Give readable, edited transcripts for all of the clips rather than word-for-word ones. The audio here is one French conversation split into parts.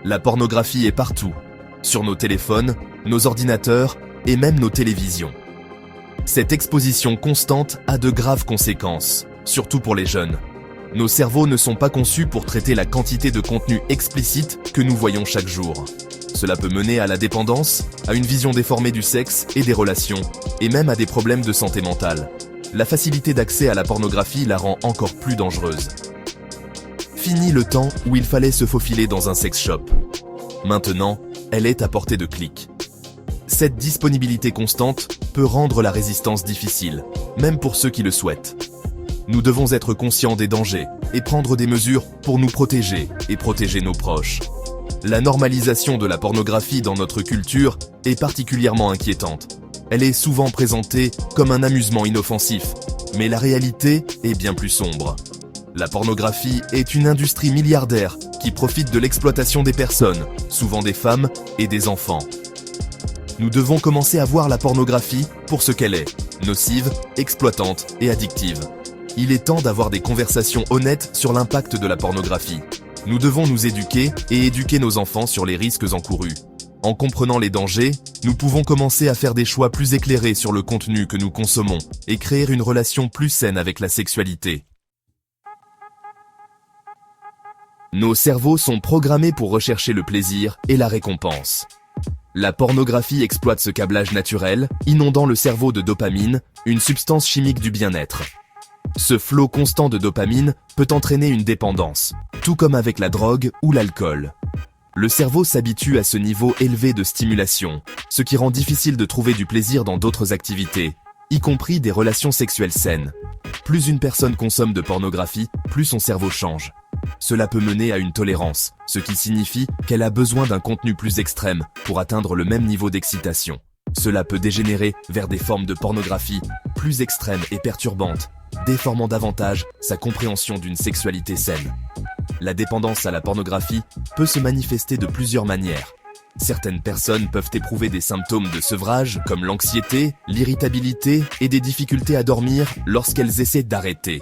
La pornographie est partout, sur nos téléphones, nos ordinateurs et même nos télévisions. Cette exposition constante a de graves conséquences, surtout pour les jeunes. Nos cerveaux ne sont pas conçus pour traiter la quantité de contenu explicite que nous voyons chaque jour. Cela peut mener à la dépendance, à une vision déformée du sexe et des relations, et même à des problèmes de santé mentale. La facilité d'accès à la pornographie la rend encore plus dangereuse. Fini le temps où il fallait se faufiler dans un sex shop. Maintenant, elle est à portée de clic. Cette disponibilité constante peut rendre la résistance difficile, même pour ceux qui le souhaitent. Nous devons être conscients des dangers et prendre des mesures pour nous protéger et protéger nos proches. La normalisation de la pornographie dans notre culture est particulièrement inquiétante. Elle est souvent présentée comme un amusement inoffensif, mais la réalité est bien plus sombre. La pornographie est une industrie milliardaire qui profite de l'exploitation des personnes, souvent des femmes et des enfants. Nous devons commencer à voir la pornographie pour ce qu'elle est, nocive, exploitante et addictive. Il est temps d'avoir des conversations honnêtes sur l'impact de la pornographie. Nous devons nous éduquer et éduquer nos enfants sur les risques encourus. En comprenant les dangers, nous pouvons commencer à faire des choix plus éclairés sur le contenu que nous consommons et créer une relation plus saine avec la sexualité. Nos cerveaux sont programmés pour rechercher le plaisir et la récompense. La pornographie exploite ce câblage naturel, inondant le cerveau de dopamine, une substance chimique du bien-être. Ce flot constant de dopamine peut entraîner une dépendance, tout comme avec la drogue ou l'alcool. Le cerveau s'habitue à ce niveau élevé de stimulation, ce qui rend difficile de trouver du plaisir dans d'autres activités, y compris des relations sexuelles saines. Plus une personne consomme de pornographie, plus son cerveau change. Cela peut mener à une tolérance, ce qui signifie qu'elle a besoin d'un contenu plus extrême pour atteindre le même niveau d'excitation. Cela peut dégénérer vers des formes de pornographie plus extrêmes et perturbantes, déformant davantage sa compréhension d'une sexualité saine. La dépendance à la pornographie peut se manifester de plusieurs manières. Certaines personnes peuvent éprouver des symptômes de sevrage comme l'anxiété, l'irritabilité et des difficultés à dormir lorsqu'elles essaient d'arrêter.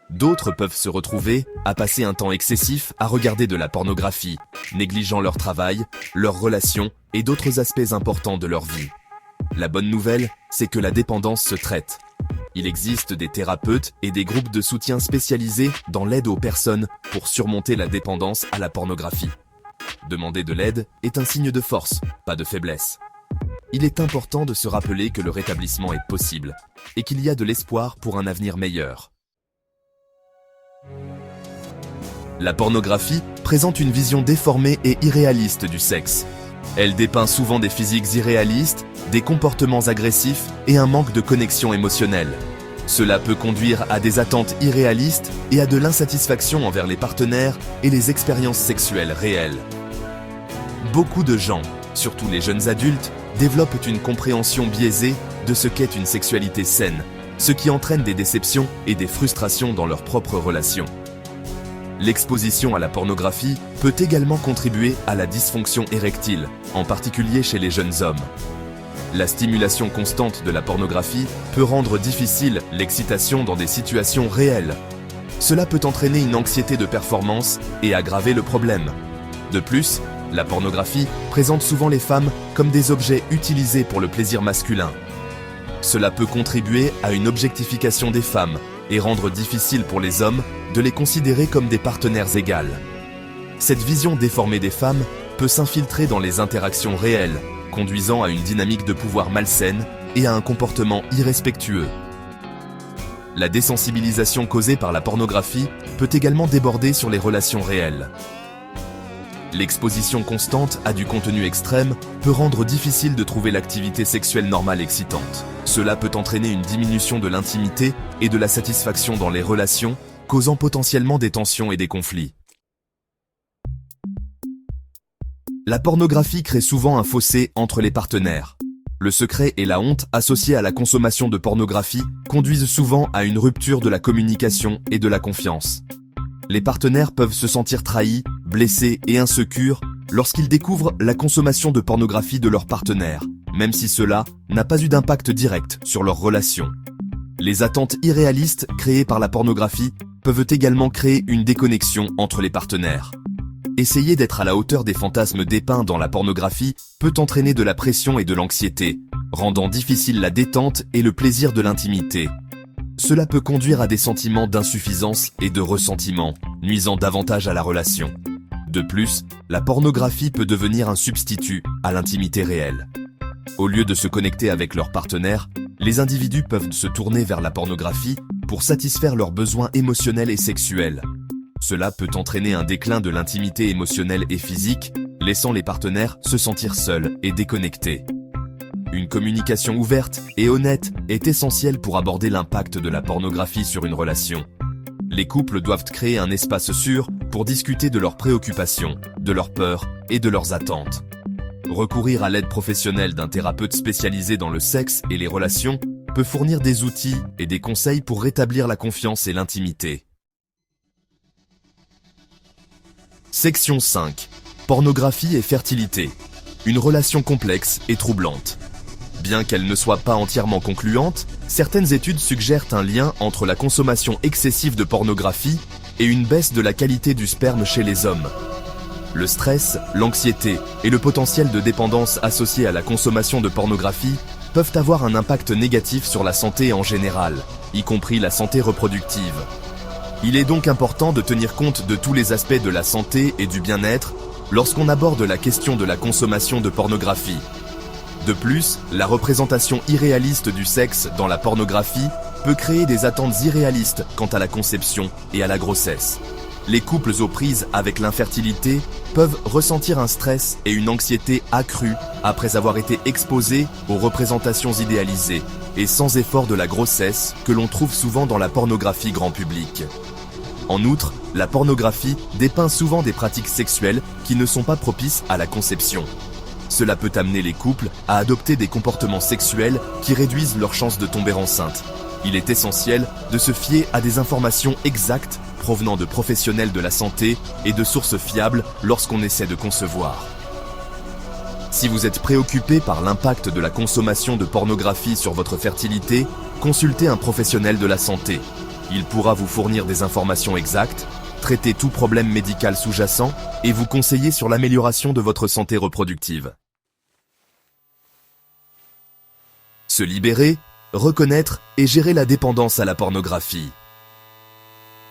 D'autres peuvent se retrouver à passer un temps excessif à regarder de la pornographie, négligeant leur travail, leurs relations et d'autres aspects importants de leur vie. La bonne nouvelle, c'est que la dépendance se traite. Il existe des thérapeutes et des groupes de soutien spécialisés dans l'aide aux personnes pour surmonter la dépendance à la pornographie. Demander de l'aide est un signe de force, pas de faiblesse. Il est important de se rappeler que le rétablissement est possible et qu'il y a de l'espoir pour un avenir meilleur. La pornographie présente une vision déformée et irréaliste du sexe. Elle dépeint souvent des physiques irréalistes, des comportements agressifs et un manque de connexion émotionnelle. Cela peut conduire à des attentes irréalistes et à de l'insatisfaction envers les partenaires et les expériences sexuelles réelles. Beaucoup de gens, surtout les jeunes adultes, développent une compréhension biaisée de ce qu'est une sexualité saine, ce qui entraîne des déceptions et des frustrations dans leurs propres relations. L'exposition à la pornographie peut également contribuer à la dysfonction érectile, en particulier chez les jeunes hommes. La stimulation constante de la pornographie peut rendre difficile l'excitation dans des situations réelles. Cela peut entraîner une anxiété de performance et aggraver le problème. De plus, la pornographie présente souvent les femmes comme des objets utilisés pour le plaisir masculin. Cela peut contribuer à une objectification des femmes et rendre difficile pour les hommes de les considérer comme des partenaires égales. Cette vision déformée des femmes peut s'infiltrer dans les interactions réelles, conduisant à une dynamique de pouvoir malsaine et à un comportement irrespectueux. La désensibilisation causée par la pornographie peut également déborder sur les relations réelles. L'exposition constante à du contenu extrême peut rendre difficile de trouver l'activité sexuelle normale excitante. Cela peut entraîner une diminution de l'intimité et de la satisfaction dans les relations, causant potentiellement des tensions et des conflits. La pornographie crée souvent un fossé entre les partenaires. Le secret et la honte associés à la consommation de pornographie conduisent souvent à une rupture de la communication et de la confiance. Les partenaires peuvent se sentir trahis, blessés et insécures lorsqu'ils découvrent la consommation de pornographie de leur partenaire, même si cela n'a pas eu d'impact direct sur leur relation. Les attentes irréalistes créées par la pornographie peuvent également créer une déconnexion entre les partenaires. essayer d'être à la hauteur des fantasmes dépeints dans la pornographie peut entraîner de la pression et de l'anxiété, rendant difficile la détente et le plaisir de l'intimité. Cela peut conduire à des sentiments d'insuffisance et de ressentiment, nuisant davantage à la relation. De plus, la pornographie peut devenir un substitut à l'intimité réelle. Au lieu de se connecter avec leur partenaire, les individus peuvent se tourner vers la pornographie pour satisfaire leurs besoins émotionnels et sexuels. Cela peut entraîner un déclin de l'intimité émotionnelle et physique, laissant les partenaires se sentir seuls et déconnectés. Une communication ouverte et honnête est essentielle pour aborder l'impact de la pornographie sur une relation. Les couples doivent créer un espace sûr pour discuter de leurs préoccupations, de leurs peurs et de leurs attentes. Recourir à l'aide professionnelle d'un thérapeute spécialisé dans le sexe et les relations peut fournir des outils et des conseils pour rétablir la confiance et l'intimité. Section 5. Pornographie et fertilité. Une relation complexe et troublante. Bien qu'elle ne soit pas entièrement concluante, certaines études suggèrent un lien entre la consommation excessive de pornographie et une baisse de la qualité du sperme chez les hommes. Le stress, l'anxiété et le potentiel de dépendance associé à la consommation de pornographie peuvent avoir un impact négatif sur la santé en général, y compris la santé reproductive. Il est donc important de tenir compte de tous les aspects de la santé et du bien-être lorsqu'on aborde la question de la consommation de pornographie. De plus, la représentation irréaliste du sexe dans la pornographie peut créer des attentes irréalistes quant à la conception et à la grossesse. Les couples aux prises avec l'infertilité peuvent ressentir un stress et une anxiété accrue après avoir été exposés aux représentations idéalisées et sans effort de la grossesse que l'on trouve souvent dans la pornographie grand public. En outre, la pornographie dépeint souvent des pratiques sexuelles qui ne sont pas propices à la conception. Cela peut amener les couples à adopter des comportements sexuels qui réduisent leurs chances de tomber enceinte. Il est essentiel de se fier à des informations exactes provenant de professionnels de la santé et de sources fiables lorsqu'on essaie de concevoir. Si vous êtes préoccupé par l'impact de la consommation de pornographie sur votre fertilité, consultez un professionnel de la santé. Il pourra vous fournir des informations exactes, traiter tout problème médical sous-jacent et vous conseiller sur l'amélioration de votre santé reproductive. Se libérer, reconnaître et gérer la dépendance à la pornographie.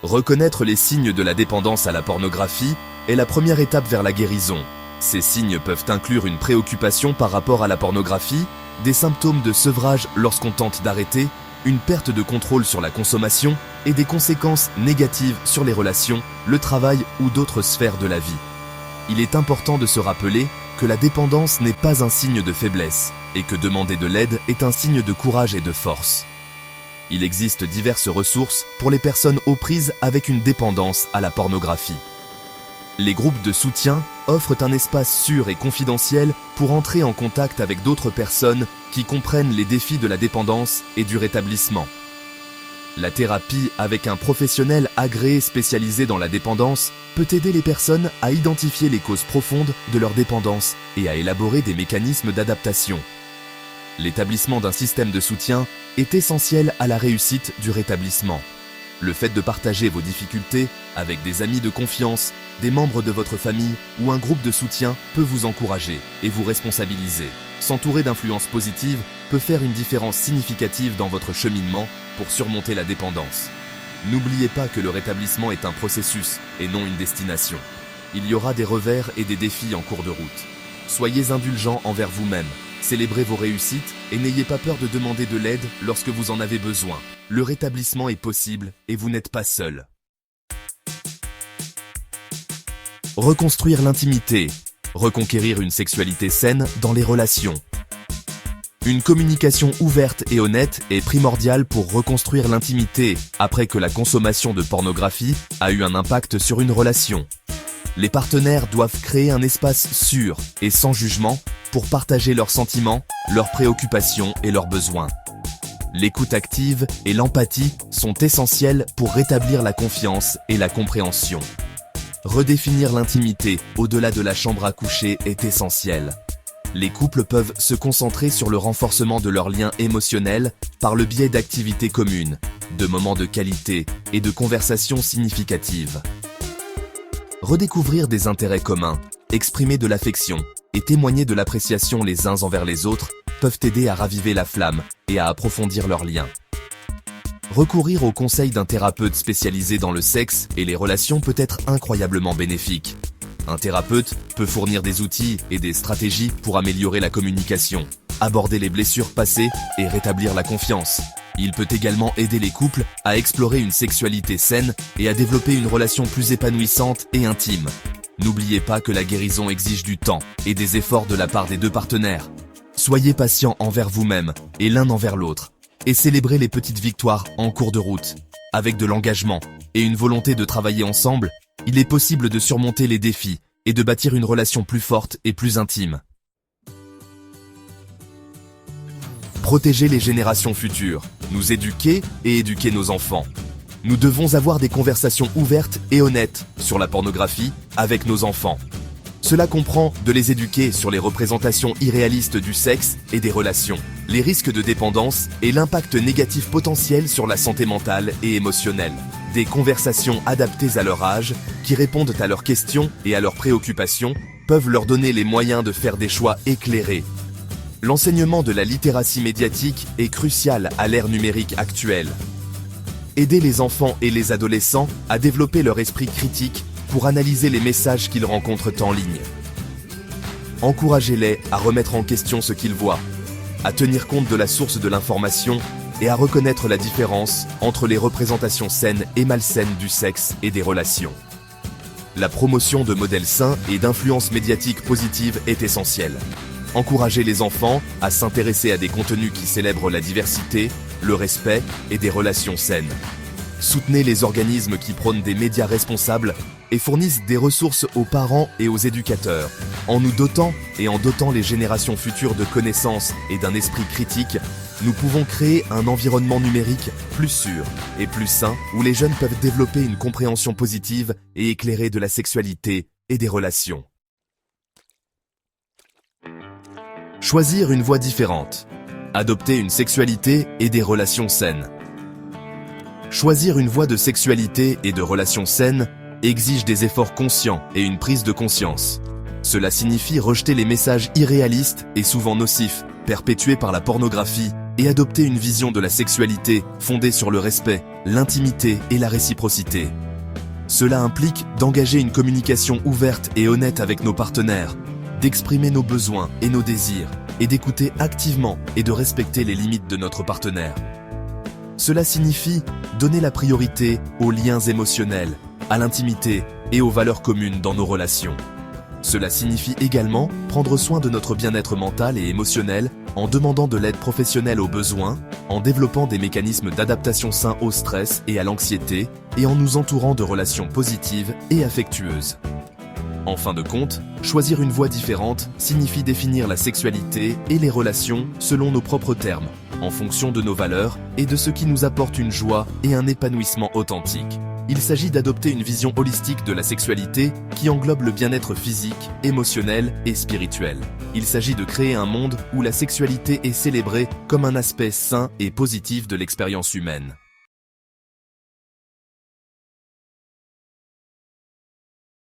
Reconnaître les signes de la dépendance à la pornographie est la première étape vers la guérison. Ces signes peuvent inclure une préoccupation par rapport à la pornographie, des symptômes de sevrage lorsqu'on tente d'arrêter, une perte de contrôle sur la consommation et des conséquences négatives sur les relations, le travail ou d'autres sphères de la vie. Il est important de se rappeler que la dépendance n'est pas un signe de faiblesse et que demander de l'aide est un signe de courage et de force. Il existe diverses ressources pour les personnes aux prises avec une dépendance à la pornographie. Les groupes de soutien offrent un espace sûr et confidentiel pour entrer en contact avec d'autres personnes qui comprennent les défis de la dépendance et du rétablissement. La thérapie avec un professionnel agréé spécialisé dans la dépendance peut aider les personnes à identifier les causes profondes de leur dépendance et à élaborer des mécanismes d'adaptation. L'établissement d'un système de soutien est essentiel à la réussite du rétablissement. Le fait de partager vos difficultés avec des amis de confiance, des membres de votre famille ou un groupe de soutien peut vous encourager et vous responsabiliser. S'entourer d'influences positives peut faire une différence significative dans votre cheminement pour surmonter la dépendance. N'oubliez pas que le rétablissement est un processus et non une destination. Il y aura des revers et des défis en cours de route. Soyez indulgents envers vous-même, célébrez vos réussites et n'ayez pas peur de demander de l'aide lorsque vous en avez besoin. Le rétablissement est possible et vous n'êtes pas seul. Reconstruire l'intimité, reconquérir une sexualité saine dans les relations. Une communication ouverte et honnête est primordiale pour reconstruire l'intimité après que la consommation de pornographie a eu un impact sur une relation. Les partenaires doivent créer un espace sûr et sans jugement pour partager leurs sentiments, leurs préoccupations et leurs besoins. L'écoute active et l'empathie sont essentielles pour rétablir la confiance et la compréhension. Redéfinir l'intimité au-delà de la chambre à coucher est essentiel. Les couples peuvent se concentrer sur le renforcement de leurs liens émotionnels par le biais d'activités communes, de moments de qualité et de conversations significatives. Redécouvrir des intérêts communs, exprimer de l'affection et témoigner de l'appréciation les uns envers les autres peuvent aider à raviver la flamme et à approfondir leurs liens. Recourir au conseil d'un thérapeute spécialisé dans le sexe et les relations peut être incroyablement bénéfique. Un thérapeute peut fournir des outils et des stratégies pour améliorer la communication, aborder les blessures passées et rétablir la confiance. Il peut également aider les couples à explorer une sexualité saine et à développer une relation plus épanouissante et intime. N'oubliez pas que la guérison exige du temps et des efforts de la part des deux partenaires. Soyez patient envers vous-même et l'un envers l'autre, et célébrez les petites victoires en cours de route. Avec de l'engagement et une volonté de travailler ensemble, il est possible de surmonter les défis et de bâtir une relation plus forte et plus intime. Protéger les générations futures, nous éduquer et éduquer nos enfants. Nous devons avoir des conversations ouvertes et honnêtes sur la pornographie avec nos enfants. Cela comprend de les éduquer sur les représentations irréalistes du sexe et des relations, les risques de dépendance et l'impact négatif potentiel sur la santé mentale et émotionnelle. Des conversations adaptées à leur âge, qui répondent à leurs questions et à leurs préoccupations, peuvent leur donner les moyens de faire des choix éclairés. L'enseignement de la littératie médiatique est crucial à l'ère numérique actuelle. Aider les enfants et les adolescents à développer leur esprit critique pour analyser les messages qu'ils rencontrent en ligne. Encouragez-les à remettre en question ce qu'ils voient, à tenir compte de la source de l'information et à reconnaître la différence entre les représentations saines et malsaines du sexe et des relations. La promotion de modèles sains et d'influences médiatiques positives est essentielle. Encouragez les enfants à s'intéresser à des contenus qui célèbrent la diversité, le respect et des relations saines. Soutenez les organismes qui prônent des médias responsables et fournissent des ressources aux parents et aux éducateurs. En nous dotant et en dotant les générations futures de connaissances et d'un esprit critique, nous pouvons créer un environnement numérique plus sûr et plus sain où les jeunes peuvent développer une compréhension positive et éclairée de la sexualité et des relations. Choisir une voie différente. Adopter une sexualité et des relations saines. Choisir une voie de sexualité et de relations saines exige des efforts conscients et une prise de conscience. Cela signifie rejeter les messages irréalistes et souvent nocifs, perpétués par la pornographie, et adopter une vision de la sexualité fondée sur le respect, l'intimité et la réciprocité. Cela implique d'engager une communication ouverte et honnête avec nos partenaires, d'exprimer nos besoins et nos désirs, et d'écouter activement et de respecter les limites de notre partenaire. Cela signifie donner la priorité aux liens émotionnels, à l'intimité et aux valeurs communes dans nos relations. Cela signifie également prendre soin de notre bien-être mental et émotionnel en demandant de l'aide professionnelle aux besoins, en développant des mécanismes d'adaptation sains au stress et à l'anxiété, et en nous entourant de relations positives et affectueuses. En fin de compte, choisir une voie différente signifie définir la sexualité et les relations selon nos propres termes, en fonction de nos valeurs et de ce qui nous apporte une joie et un épanouissement authentique. Il s'agit d'adopter une vision holistique de la sexualité qui englobe le bien-être physique, émotionnel et spirituel. Il s'agit de créer un monde où la sexualité est célébrée comme un aspect sain et positif de l'expérience humaine.